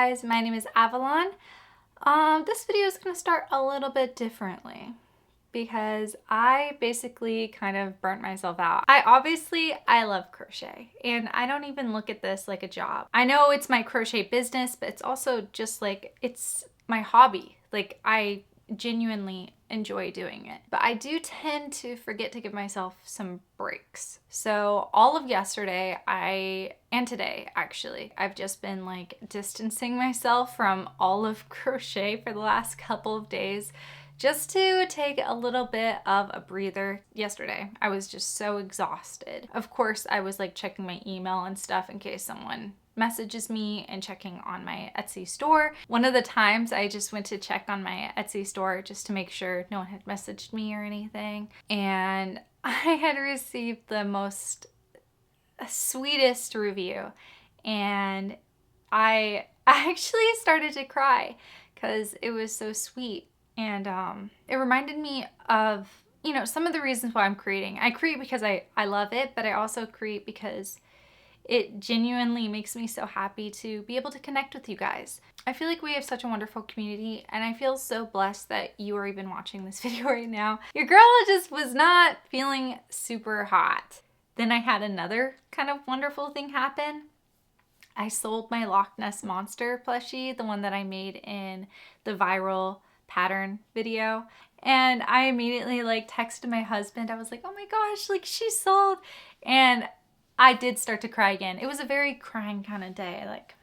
guys, my name is Avalon. This video is going to start a little bit differently because I basically kind of burnt myself out. I love crochet and I don't even look at this like a job. I know it's my crochet business, but it's also just like, it's my hobby. Like I genuinely enjoy doing it, but I do tend to forget to give myself some breaks. So all of yesterday and today actually, I've just been like distancing myself from all of crochet for the last couple of days just to take a little bit of a breather. Yesterday, I was just so exhausted. Of course, I was like checking my email and stuff in case someone messages me and checking on my Etsy store. One of the times I just went to check on my Etsy store just to make sure no one had messaged me or anything. And I had received the most sweetest review. And I actually started to cry because it was so sweet. And it reminded me of, you know, some of the reasons why I'm creating. I create because I love it, but I also create because it genuinely makes me so happy to be able to connect with you guys. I feel like we have such a wonderful community and I feel so blessed that you are even watching this video right now. Your girl just was not feeling super hot. Then I had another kind of wonderful thing happen. I sold my Loch Ness Monster plushie, the one that I made in the viral pattern video. And I immediately like texted my husband. I was like, oh my gosh, like she sold. And I did start to cry again. It was a very crying kind of day. Like,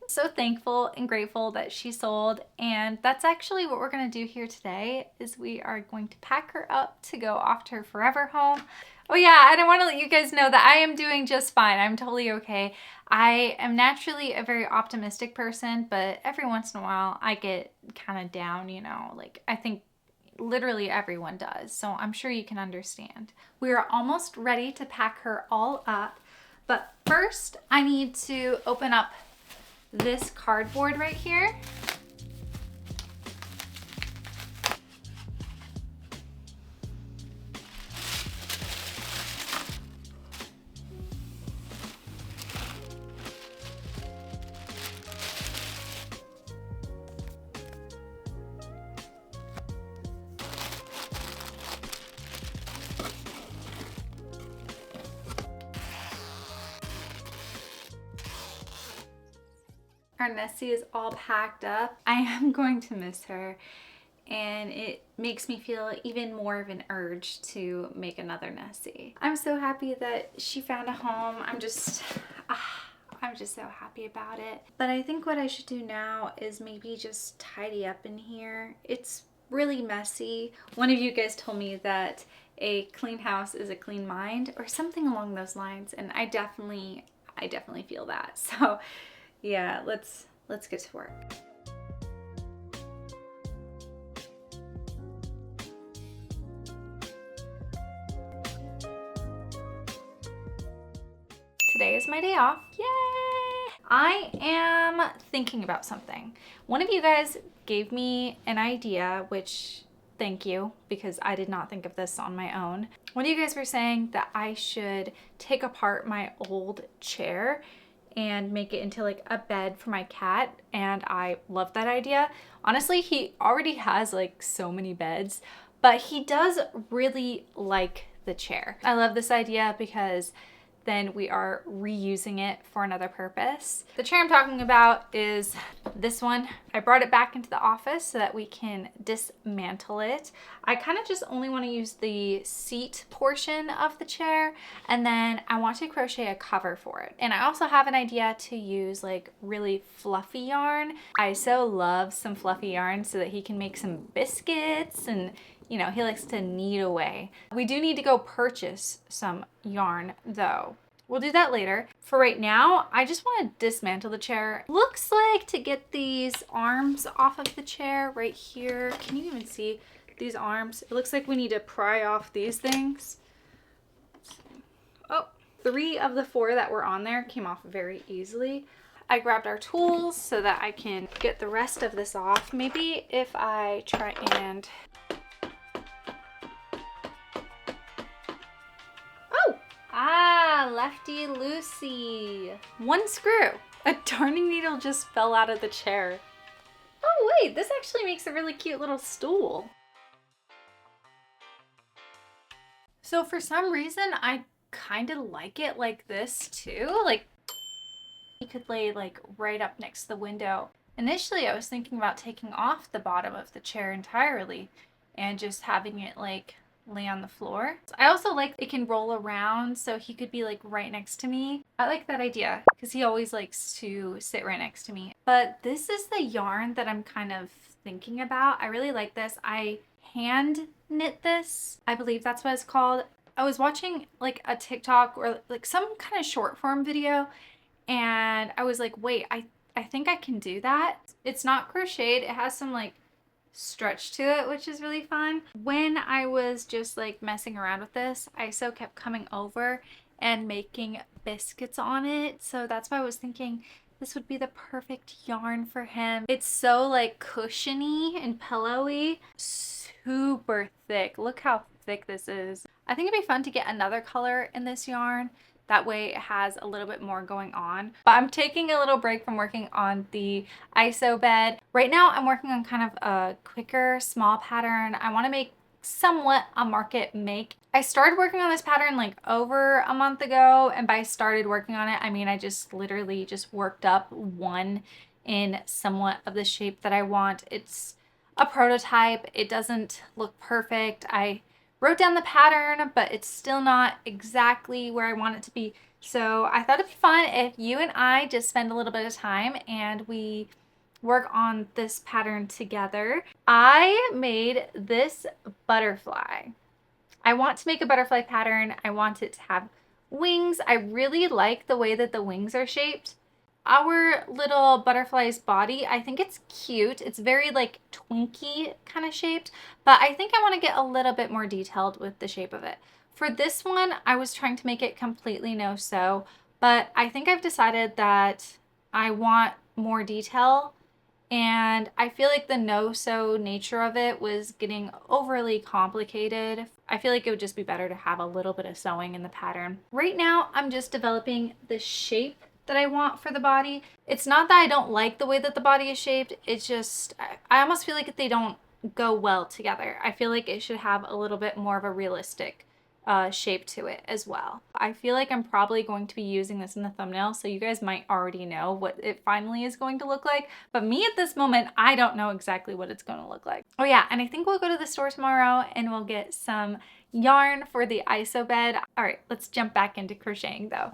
so thankful and grateful that she sold. And that's actually what we're going to do here today is we are going to pack her up to go off to her forever home. Oh yeah, I want to let you guys know that I am doing just fine. I'm totally okay. I am naturally a very optimistic person, but every once in a while I get kind of down, you know, like I think literally everyone does, so I'm sure you can understand. We are almost ready to pack her all up, but first I need to open up this cardboard right here. Our Nessie is all packed up. I am going to miss her and it makes me feel even more of an urge to make another Nessie. I'm so happy that she found a home. I'm just so happy about it. But I think what I should do now is maybe just tidy up in here. It's really messy. One of you guys told me that a clean house is a clean mind or something along those lines, and I definitely feel that. So yeah, let's get to work. Today is my day off. Yay! I am thinking about something. One of you guys gave me an idea, which thank you, because I did not think of this on my own. One of you guys were saying that I should take apart my old chair and make it into like a bed for my cat, and I love that idea. Honestly, he already has like so many beds, but he does really like the chair. I love this idea because then we are reusing it for another purpose. The chair I'm talking about is this one. I brought it back into the office so that we can dismantle it. I kind of just only want to use the seat portion of the chair, and then I want to crochet a cover for it. And I also have an idea to use like really fluffy yarn. I so love some fluffy yarn so that he can make some biscuits, and you know, he likes to knead away. We do need to go purchase some yarn though. We'll do that later. For right now, I just want to dismantle the chair. Looks like to get these arms off of the chair right here. Can you even see these arms? It looks like we need to pry off these things. Oh, 3 of the 4 that were on there came off very easily. I grabbed our tools so that I can get the rest of this off. Maybe if I try and lefty loosey. 1 screw. A darning needle just fell out of the chair. Oh wait, this actually makes a really cute little stool. So for some reason, I kind of like it like this too. Like you could lay like right up next to the window. Initially, I was thinking about taking off the bottom of the chair entirely and just having it like lay on the floor. I also like it can roll around so he could be like right next to me. I like that idea because he always likes to sit right next to me. But this is the yarn that I'm kind of thinking about. I really like this. I hand knit this. I believe that's what it's called. I was watching like a TikTok or like some kind of short form video, and I was like, wait, I think I can do that. It's not crocheted. It has some like stretch to it, which is really fun. When I was just like messing around with this, ISO kept coming over and making biscuits on it. So that's why I was thinking this would be the perfect yarn for him. It's so like cushiony and pillowy, super thick. Look how thick this is. I think it'd be fun to get another color in this yarn. That way it has a little bit more going on. But I'm taking a little break from working on the ISO bed. Right now I'm working on kind of a quicker, small pattern. I want to make somewhat a market make. I started working on this pattern like over a month ago, and by started working on it, I mean I just literally just worked up one in somewhat of the shape that I want. It's a prototype. It doesn't look perfect. I wrote down the pattern, but it's still not exactly where I want it to be. So I thought it'd be fun if you and I just spend a little bit of time and we work on this pattern together. I made this butterfly. I want to make a butterfly pattern. I want it to have wings. I really like the way that the wings are shaped. Our little butterfly's body, I think it's cute. It's very like Twinkie kind of shaped, but I think I want to get a little bit more detailed with the shape of it. For this one, I was trying to make it completely no sew, but I think I've decided that I want more detail, and I feel like the no sew nature of it was getting overly complicated. I feel like it would just be better to have a little bit of sewing in the pattern. Right now, I'm just developing the shape that I want for the body. It's not that I don't like the way that the body is shaped. It's just, I almost feel like they don't go well together. I feel like it should have a little bit more of a realistic shape to it as well. I feel like I'm probably going to be using this in the thumbnail, so you guys might already know what it finally is going to look like. But me at this moment, I don't know exactly what it's going to look like. Oh yeah, and I think we'll go to the store tomorrow and we'll get some yarn for the ISO bed. All right, let's jump back into crocheting though.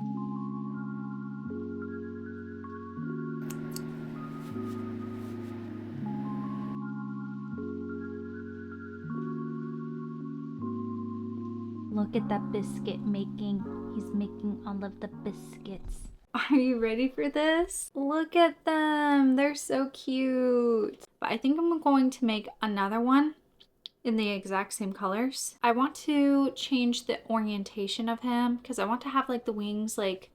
Look at that biscuit making. He's making all of the biscuits. Are you ready for this? Look at them. They're so cute. But I think I'm going to make another one in the exact same colors. I want to change the orientation of him because I want to have like the wings like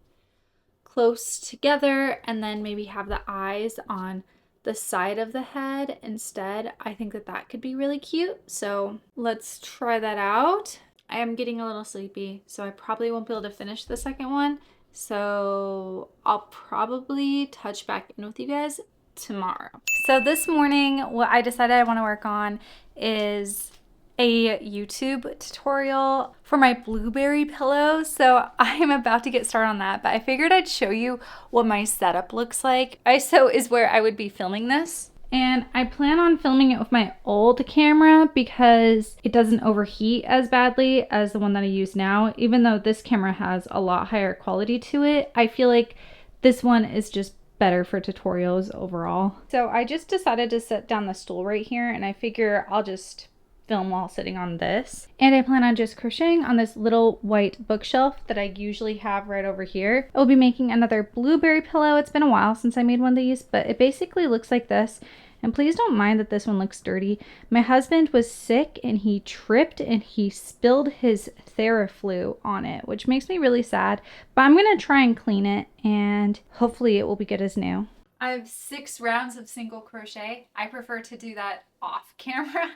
close together and then maybe have the eyes on the side of the head instead. I think that that could be really cute. So let's try that out. I am getting a little sleepy, so I probably won't be able to finish the second one. So I'll probably touch back in with you guys tomorrow. So this morning, what I decided I want to work on is a YouTube tutorial for my blueberry pillow. So I am about to get started on that, but I figured I'd show you what my setup looks like. ISO is where I would be filming this. And I plan on filming it with my old camera because it doesn't overheat as badly as the one that I use now. Even though this camera has a lot higher quality to it, I feel like this one is just better for tutorials overall. So I just decided to set down the stool right here, and I figure I'll just film while sitting on this. And I plan on just crocheting on this little white bookshelf that I usually have right over here. I'll be making another blueberry pillow. It's been a while since I made one of these, but it basically looks like this. And please don't mind that this one looks dirty. My husband was sick and he tripped and he spilled his Theraflu on it, which makes me really sad. But I'm going to try and clean it and hopefully it will be good as new. I have 6 rounds of single crochet. I prefer to do that off camera.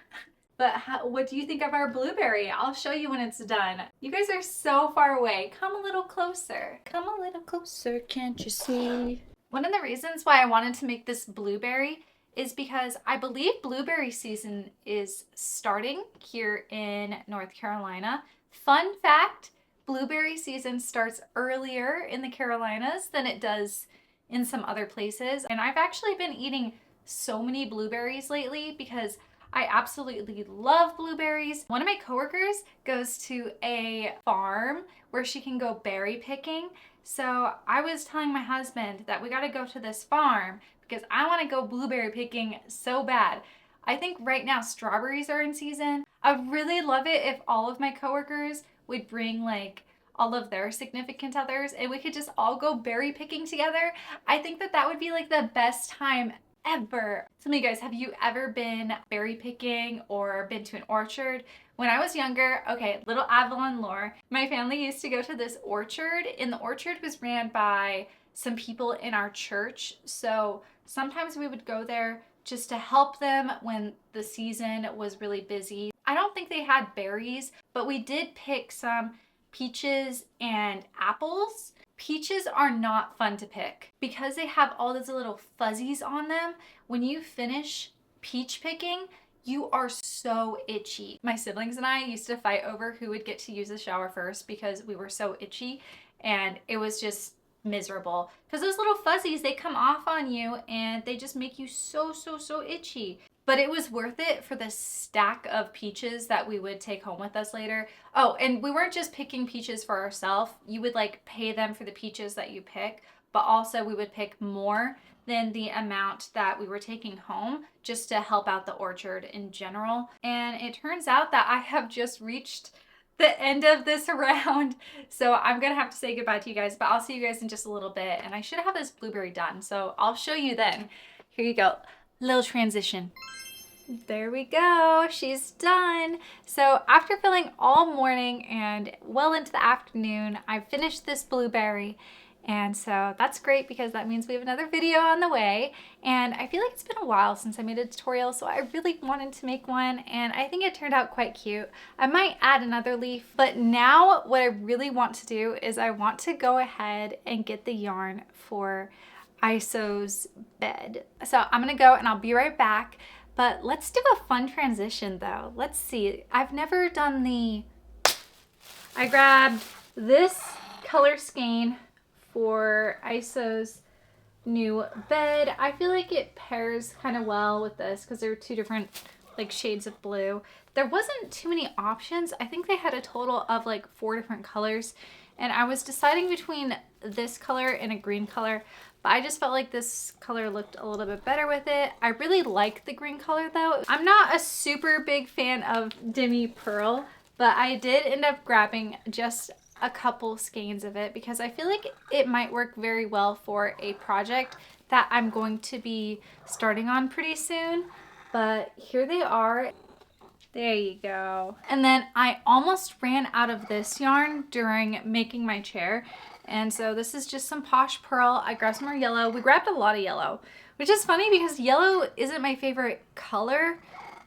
But what do you think of our blueberry? I'll show you when it's done. You guys are so far away. Come a little closer. Come a little closer, can't you see? One of the reasons why I wanted to make this blueberry is because I believe blueberry season is starting here in North Carolina. Fun fact, blueberry season starts earlier in the Carolinas than it does in some other places. And I've actually been eating so many blueberries lately because I absolutely love blueberries. One of my coworkers goes to a farm where she can go berry picking. So I was telling my husband that we gotta go to this farm because I wanna go blueberry picking so bad. I think right now strawberries are in season. I'd really love it if all of my coworkers would bring like all of their significant others and we could just all go berry picking together. I think that that would be like the best time ever. Tell me guys, have you ever been berry picking or been to an orchard? When I was younger, okay, little Avalon lore, my family used to go to this orchard and the orchard was ran by some people in our church. So sometimes we would go there just to help them when the season was really busy. I don't think they had berries, but we did pick some peaches and apples. Peaches are not fun to pick because they have all those little fuzzies on them. When you finish peach picking, you are so itchy. My siblings and I used to fight over who would get to use the shower first because we were so itchy and it was just miserable because those little fuzzies, they come off on you and they just make you so itchy. But it was worth it for the stack of peaches that we would take home with us later. Oh, and we weren't just picking peaches for ourselves. You would like pay them for the peaches that you pick, but also we would pick more than the amount that we were taking home just to help out the orchard in general. And it turns out that I have just reached the end of this round. So I'm gonna have to say goodbye to you guys, but I'll see you guys in just a little bit. And I should have this blueberry done, so I'll show you then. Here you go, little transition. There we go, she's done. So after filling all morning and well into the afternoon, I finished this blueberry. And so that's great because that means we have another video on the way. And I feel like it's been a while since I made a tutorial, so I really wanted to make one and I think it turned out quite cute. I might add another leaf, but now what I really want to do is I want to go ahead and get the yarn for Iso's bed. So I'm gonna go and I'll be right back. But let's do a fun transition though. Let's see, I've never done I grabbed this color skein for Iso's new bed. I feel like it pairs kind of well with this because there are two different like shades of blue. There wasn't too many options. I think they had a total of like 4 different colors and I was deciding between this color and a green color, but I just felt like this color looked a little bit better with it. I really like the green color though. I'm not a super big fan of Demi Pearl, but I did end up grabbing just a couple skeins of it because I feel like it might work very well for a project that I'm going to be starting on pretty soon. But here they are. There you go. And then I almost ran out of this yarn during making my chair. And so this is just some Posh Pearl. I grabbed some more yellow. We grabbed a lot of yellow, which is funny because yellow isn't my favorite color.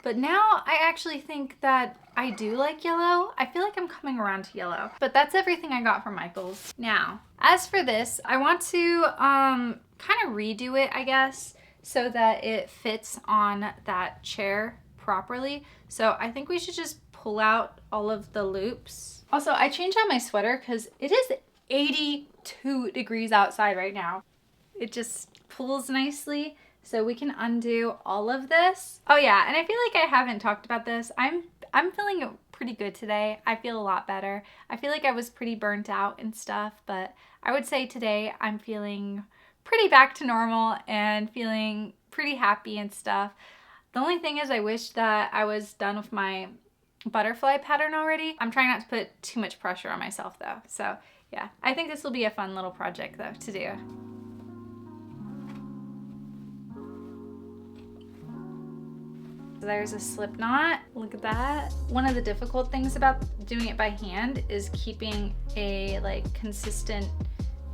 But now I actually think that I do like yellow. I feel like I'm coming around to yellow. But that's everything I got from Michael's. Now, as for this, I want to kind of redo it, I guess, so that it fits on that chair properly. So I think we should just pull out all of the loops. Also, I changed out my sweater because it is 82 degrees outside right now. It just pulls nicely. So we can undo all of this. Oh yeah, and I feel like I haven't talked about this. I'm feeling pretty good today. I feel a lot better. I feel like I was pretty burnt out and stuff, but I would say today I'm feeling pretty back to normal and feeling pretty happy and stuff. The only thing is I wish that I was done with my butterfly pattern already. I'm trying not to put too much pressure on myself though. So yeah, I think this will be a fun little project though to do. There's a slip knot. Look at that. One of the difficult things about doing it by hand is keeping a like consistent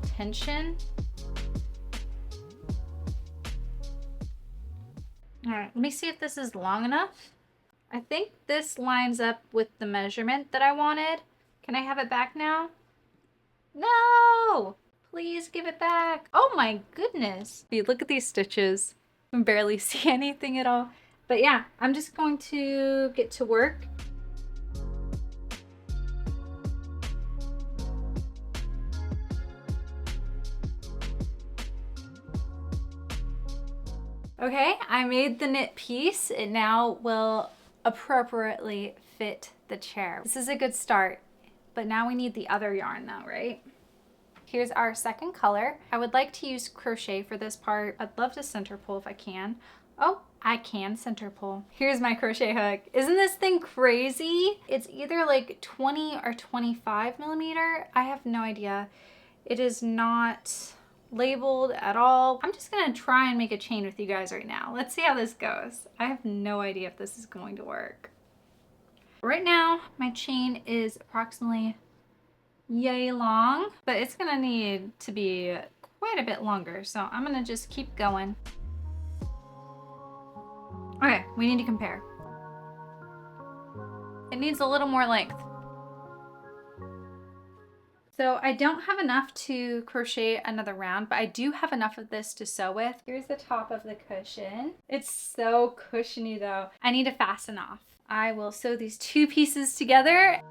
tension. All right, let me see if this is long enough. I think this lines up with the measurement that I wanted. Can I have it back now? No, Please give it back. Oh my goodness. Look at these stitches. I can barely see anything at all. But yeah, I'm just going to get to work. Okay, I made the knit piece. It now will appropriately fit the chair. This is a good start, but now we need the other yarn though, right? Here's our second color. I would like to use crochet for this part. I'd love to center pull if I can. Oh, I can center pull. Here's my crochet hook. Isn't this thing crazy? It's either like 20 or 25 millimeter. I have no idea. It is not labeled at all. I'm just gonna try and make a chain with you guys right now. Let's see how this goes. I have no idea if this is going to work. Right now, my chain is approximately yay long, but it's gonna need to be quite a bit longer. So I'm gonna just keep going. Okay, we need to compare. It needs a little more length. So I don't have enough to crochet another round, but I do have enough of this to sew with. Here's the top of the cushion. It's so cushiony though. I need to fasten off. I will sew these two pieces together.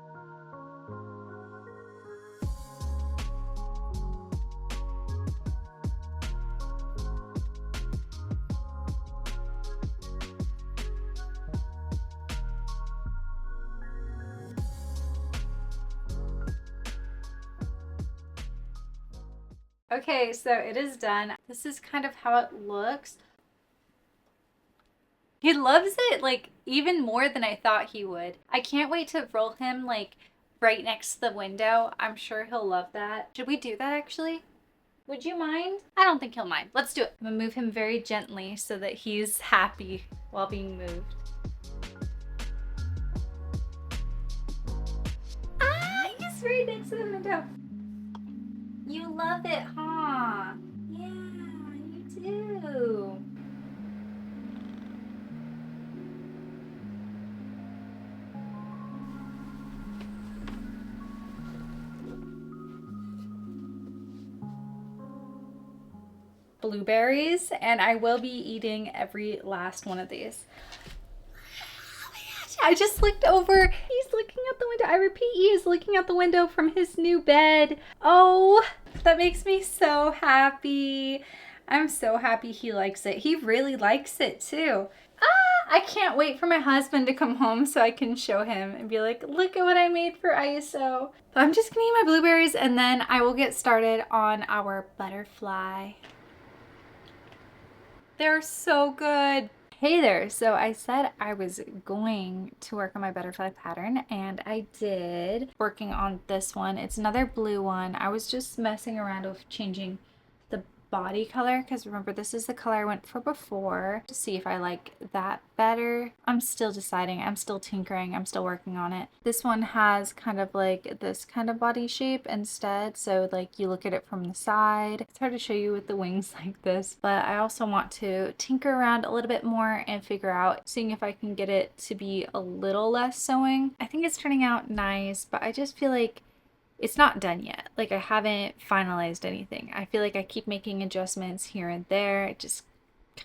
Okay, so it is done. This is kind of how it looks. He loves it like even more than I thought he would. I can't wait to roll him like right next to the window. I'm sure he'll love that. Should we do that actually? Would you mind? I don't think he'll mind. Let's do it. I'm gonna move him very gently so that he's happy while being moved. Ah, he's right next to the window. You love it, huh? Yeah, you do. Blueberries, and I will be eating every last one of these. Oh my gosh, I just looked over. He's looking out the window. I repeat, he is looking out the window from his new bed. Oh, that makes me so happy. I'm so happy he likes it. He really likes it too. Ah, I can't wait for my husband to come home so I can show him and be like, look at what I made for ISO. But I'm just gonna eat my blueberries and then I will get started on our butterfly. They're so good. Hey there, so I said I was going to work on my butterfly pattern and I did, working on this one. It's another blue one. I was just messing around with changing the body color because remember this is the color I went for before to see if I like that better. I'm still deciding, I'm still tinkering, I'm still working on it. This one has kind of like this kind of body shape instead, so like you look at it from the side. It's hard to show you with the wings like this, but I also want to tinker around a little bit more and figure out, seeing if I can get it to be a little less sewing. I think it's turning out nice, but I just feel like it's not done yet. Like I haven't finalized anything. I feel like I keep making adjustments here and there, just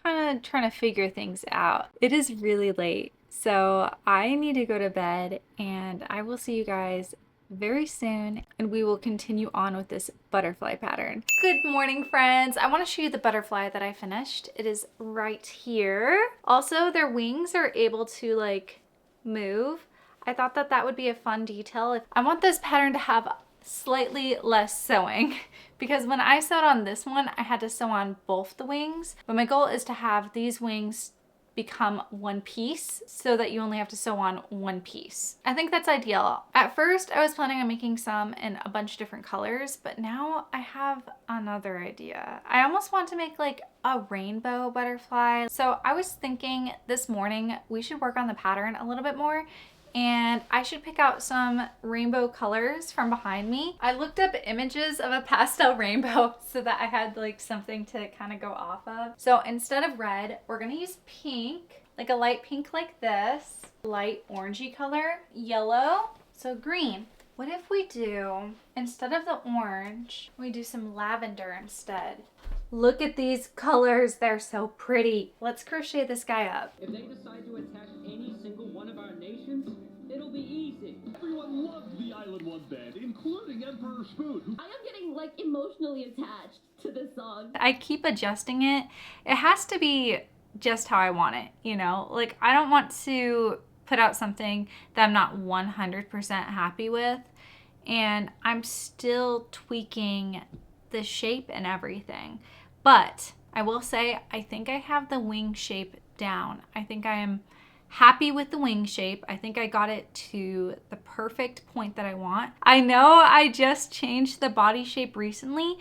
kind of trying to figure things out. It is really late, so I need to go to bed and I will see you guys very soon and we will continue on with this butterfly pattern. Good morning, friends. I want to show you the butterfly that I finished. It is right here. Also, their wings are able to like move. I thought that that would be a fun detail. I want this pattern to have slightly less sewing because when I sewed on this one, I had to sew on both the wings, but my goal is to have these wings become one piece so that you only have to sew on one piece. I think that's ideal. At first, I was planning on making some in a bunch of different colors, but now I have another idea. I almost want to make like a rainbow butterfly. So I was thinking this morning we should work on the pattern a little bit more and I should pick out some rainbow colors from behind me. I looked up images of a pastel rainbow so that I had like something to kind of go off of. So instead of red, we're gonna use pink, like a light pink like this, light orangey color, yellow, so green. What if we do, instead of the orange, we do some lavender instead? Look at these colors, they're so pretty. Let's crochet this guy up. If they decide to attack any single one of our nations, it'll be easy. Everyone loved the Island One band, including Emperor Spoon. I am getting like emotionally attached to this song. I keep adjusting it. It has to be just how I want it, you know? Like, I don't want to put out something that I'm not 100% happy with, and I'm still tweaking the shape and everything. But I will say, I think I have the wing shape down. I think I am happy with the wing shape. I think I got it to the perfect point that I want. I know I just changed the body shape recently,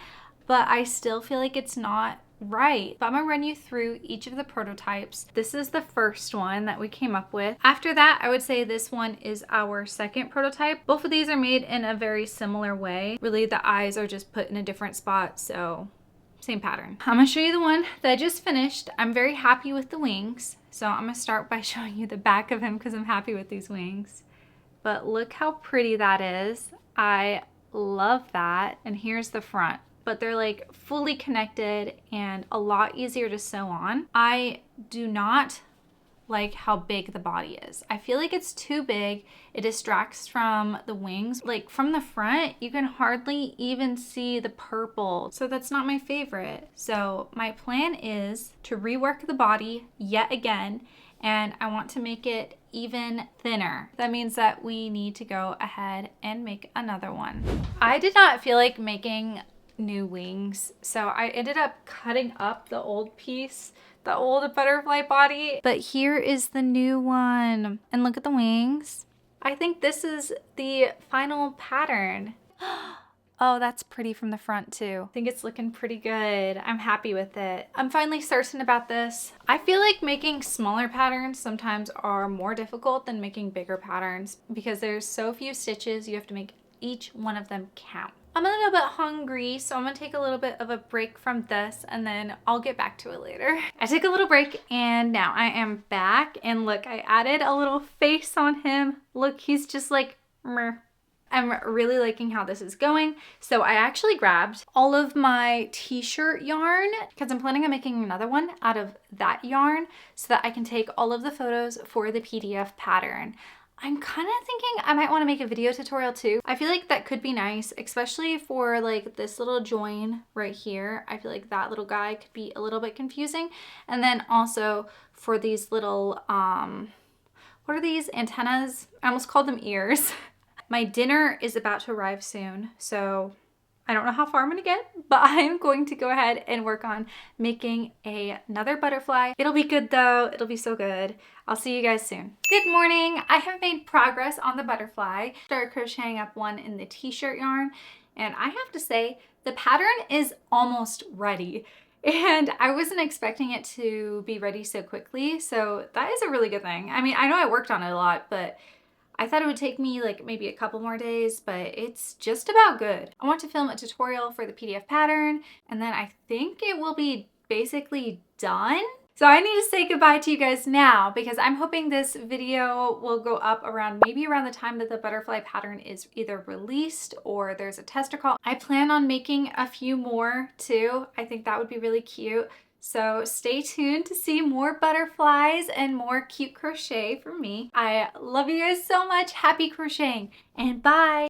but I still feel like it's not right. But I'm gonna run you through each of the prototypes. This is the first one that we came up with. After that, I would say this one is our second prototype. Both of these are made in a very similar way. Really, the eyes are just put in a different spot, so same pattern. I'm gonna show you the one that I just finished. I'm very happy with the wings. So I'm gonna start by showing you the back of him because I'm happy with these wings. But look how pretty that is. I love that. And here's the front. But they're like fully connected and a lot easier to sew on. I do not like how big the body is. I feel like it's too big. It distracts from the wings. Like from the front, you can hardly even see the purple. So that's not my favorite. So my plan is to rework the body yet again, and I want to make it even thinner. That means that we need to go ahead and make another one. I did not feel like making new wings, so I ended up cutting up the old piece, the old butterfly body. But here is the new one, and look at the wings. I think this is the final pattern. Oh, that's pretty from the front too. I think it's looking pretty good. I'm happy with it. I'm finally certain about this. I feel like making smaller patterns sometimes are more difficult than making bigger patterns because there's so few stitches. You have to make each one of them count. I'm a little bit hungry, so I'm gonna take a little bit of a break from this and then I'll get back to it later. I took a little break and now I am back, and look, I added a little face on him. Look, he's just like, meh. I'm really liking how this is going. So I actually grabbed all of my t-shirt yarn because I'm planning on making another one out of that yarn so that I can take all of the photos for the PDF pattern. I'm kind of thinking I might want to make a video tutorial too. I feel like that could be nice, especially for like this little join right here. I feel like that little guy could be a little bit confusing. And then also for these little, what are these, antennas? I almost called them ears. My dinner is about to arrive soon, so I don't know how far I'm gonna get, but I'm going to go ahead and work on making another butterfly. It'll be good though, it'll be so good. I'll see you guys soon. Good morning, I have made progress on the butterfly. Started crocheting up one in the t-shirt yarn, and I have to say, the pattern is almost ready. And I wasn't expecting it to be ready so quickly, so that is a really good thing. I mean, I know I worked on it a lot, but I thought it would take me like maybe a couple more days, but it's just about good. I want to film a tutorial for the PDF pattern, and then I think it will be basically done. So I need to say goodbye to you guys now because I'm hoping this video will go up around maybe around the time that the butterfly pattern is either released or there's a tester call. I plan on making a few more too. I think that would be really cute. So stay tuned to see more butterflies and more cute crochet from me. I love you guys so much. Happy crocheting and bye.